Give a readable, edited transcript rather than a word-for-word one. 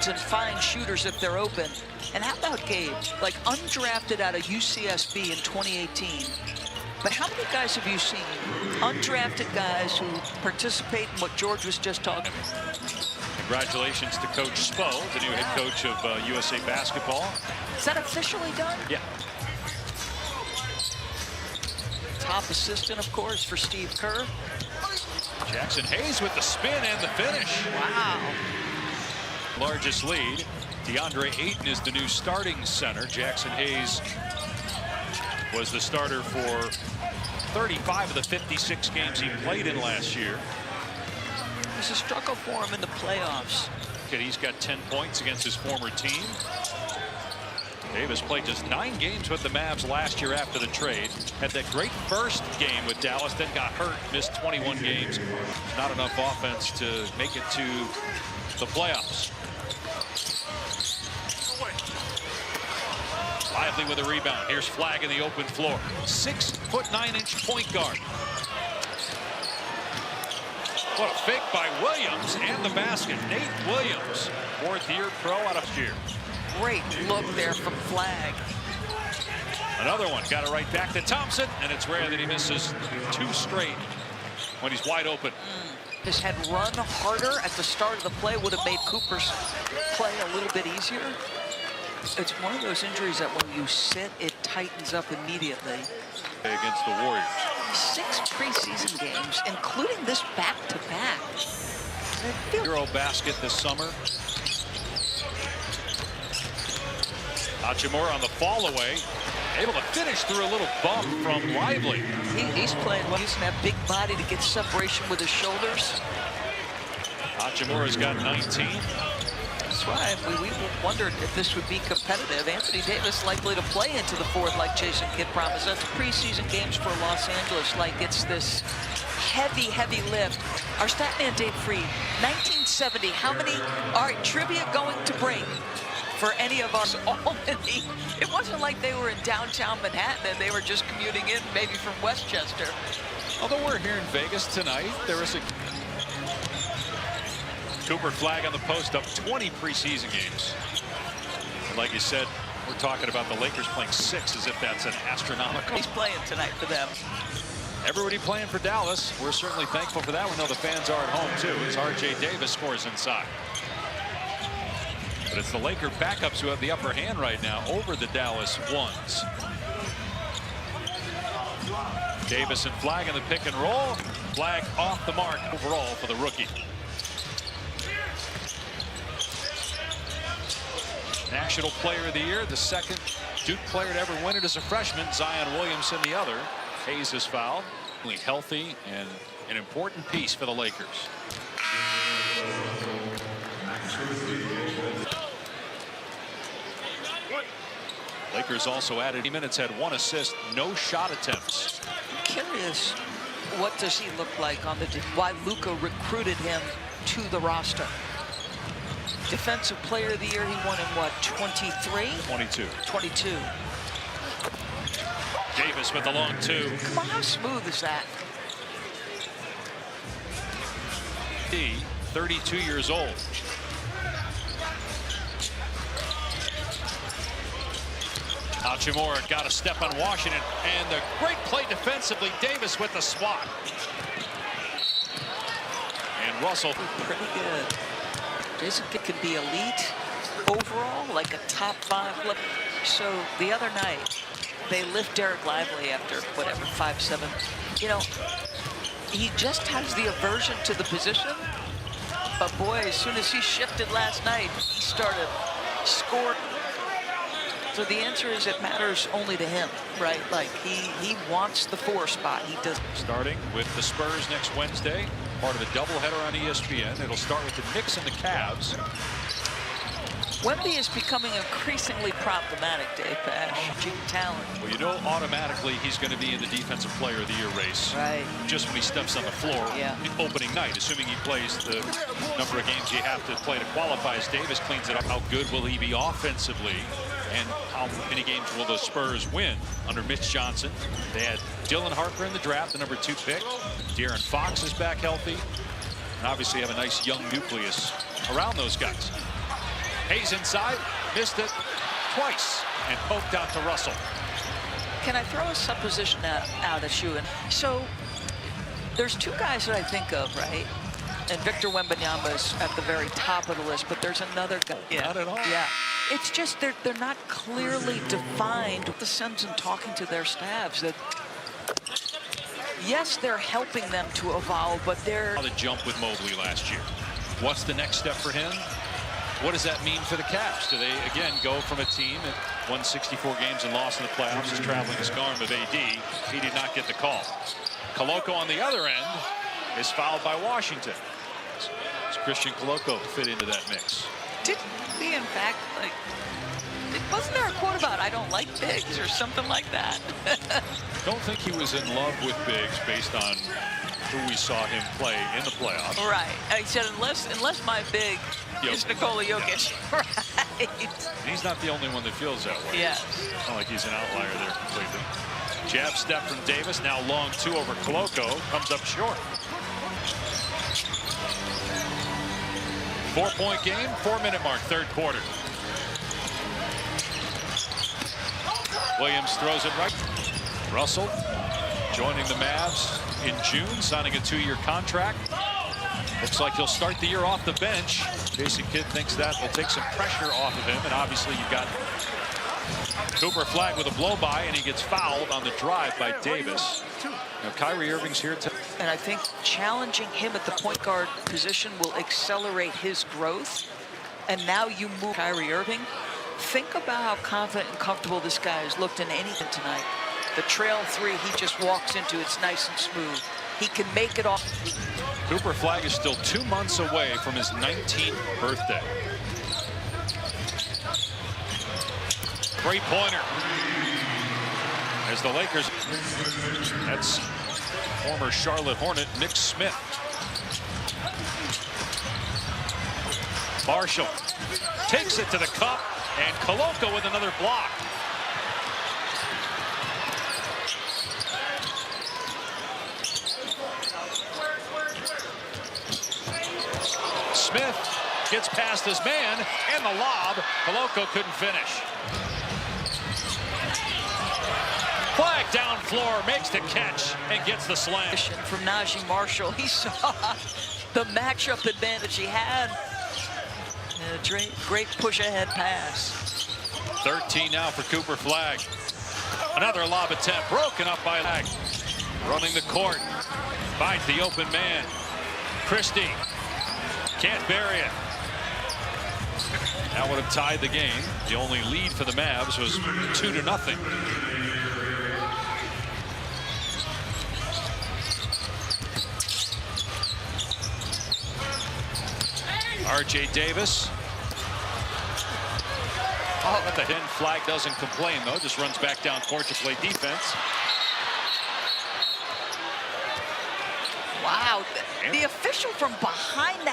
wings and find shooters if they're open. And how about Gabe? Like undrafted out of UCSB in 2018. But how many guys have you seen, undrafted guys who participate in what George was just talking about? Congratulations to Coach Spo, the new head coach of USA Basketball. Is that officially done? Yeah. Top assistant, of course, for Steve Kerr. Jackson Hayes with the spin and the finish. Wow. Largest lead. DeAndre Ayton is the new starting center. Jackson Hayes was the starter for 35 of the 56 games he played in last year. It was a struggle for him in the playoffs. He's got 10 points against his former team. Davis played just 9 games with the Mavs last year after the trade. Had that great first game with Dallas, then got hurt, missed 21 games. Not enough offense to make it to the playoffs. Lively with a rebound. Here's Flagg in the open floor. 6'9" point guard. What a fake by Williams and the basket. Nate Williams, 4th-year pro out of year. Great look there from Flagg. Another one got it right back to Thompson, and it's rare that he misses 2 straight when he's wide open. His had run harder at the start of the play would have made Cooper's play a little bit easier. It's one of those injuries that when you sit, it tightens up immediately. Against the Warriors. 6 preseason games, including this back-to-back. Euro basket this summer. Hachimura on the fall away, able to finish through a little bump from Lively. He's playing well, using that big body to get separation with his shoulders. Hachimura's got 19. That's why we wondered if this would be competitive. Anthony Davis likely to play into the 4th like Jason Kidd promised. That's preseason games for Los Angeles. Like it's this heavy lift. Our stat man Dave Freed, 1970. How many? All right, trivia going to break for any of us. It wasn't like they were in downtown Manhattan and they were just commuting in maybe from Westchester. Although we're here in Vegas tonight, there is a Cooper Flagg on the post, up 20 preseason games. And like you said, we're talking about the Lakers playing 6 as if that's an astronomical. He's playing tonight for them. Everybody playing for Dallas. We're certainly thankful for that. We know the fans are at home too as R.J. Davis scores inside. But it's the Laker backups who have the upper hand right now over the Dallas ones. Davis and Flagg in the pick and roll. Flagg off the mark overall for the rookie. National Player of the Year, the 2nd Duke player to ever win it as a freshman. Zion Williamson the other. Hayes is fouled. Healthy and an important piece for the Lakers. Lakers also added minutes, had 1 assist, no shot attempts. I'm curious, what does he look like on the why Luka recruited him to the roster? Defensive Player of the Year, he won in what, 23? 22. 22. Davis with the long 2. Come on, how smooth is that? 32 years old. Hachimura got a step on Washington, and the great play defensively. Davis with the swat. And Russell. Pretty good. Jason Kidd could be elite overall, like a top 5 look. So the other night, they lift Derek Lively after whatever 5'7". You know, he just has the aversion to the position. But boy, as soon as he shifted last night, he started scoring. So the answer is it matters only to him, right? Like he wants the 4 spot. He does. Starting with the Spurs next Wednesday, part of the doubleheader on ESPN. It'll start with the Knicks and the Cavs. Wemby is becoming increasingly problematic, Dave Pash. Talent. Well, you know automatically he's going to be in the Defensive Player of the Year race. Right. Just when he steps on the floor. Yeah. The opening night, assuming he plays the number of games you have to play to qualify. As Davis cleans it up, how good will he be offensively? And how many games will the Spurs win under Mitch Johnson? They had Dylan Harper in the draft, the number 2 pick. De'Aaron Fox is back healthy. And obviously have a nice young nucleus around those guys. Hayes inside, missed it twice, and poked out to Russell. Can I throw a supposition out at you? And so there's two guys that I think of, right? And Victor Wembanyama is at the very top of the list, but there's another guy. Not at all. Yeah. It's just they're not clearly defined. The sense in talking to their staffs that, yes, they're helping them to evolve, but they're... The jump with Mobley last year. What's the next step for him? What does that mean for the Cavs? Do they, again, go from a team that won 64 games and lost in the playoffs, is traveling the arm of AD? He did not get the call. Koloko on the other end is fouled by Washington. Does Christian Koloko fit into that mix? Didn't he, in fact, like, wasn't there a quote about I don't like bigs or something like that? Don't think he was in love with bigs based on who we saw him play in the playoffs. Right. He said, unless my big is Nikola Jokic. Right. And he's not the only one that feels that way. Yes. It's not like he's an outlier there completely. Jab step from Davis. Now long two over Koloko. Comes up short. 4-point game, 4-minute mark, third quarter. Williams throws it right. Russell joining the Mavs in June, signing a 2-year contract. Looks like he'll start the year off the bench. Jason Kidd thinks that will take some pressure off of him. And obviously you've got Cooper Flagg with a blow-by, and he gets fouled on the drive by Davis. Now Kyrie Irving's here too. And I think challenging him at the point guard position will accelerate his growth. And now you move Kyrie Irving. Think about how confident and comfortable this guy has looked in anything tonight. The trail three he just walks into, it's nice and smooth. He can make it off. Cooper Flagg is still 2 months away from his 19th birthday. Three-pointer. As the Lakers, that's former Charlotte Hornet Nick Smith. Marshall takes it to the cup, and Koloko with another block. Smith gets past his man, and the lob. Koloko couldn't finish. Flagg down floor, makes the catch, and gets the slam. From Najee Marshall, he saw the matchup advantage he had. And a great push-ahead pass. 13 now for Cooper Flagg. Another lob attempt, broken up by Flagg. Running the court, finds the open man. Christie can't bury it. That would have tied the game. The only lead for the Mavs was 2-0. R.J. Davis. Oh, at the end, Flagg doesn't complain, though. Just runs back down court to play defense. Wow. The official from behind the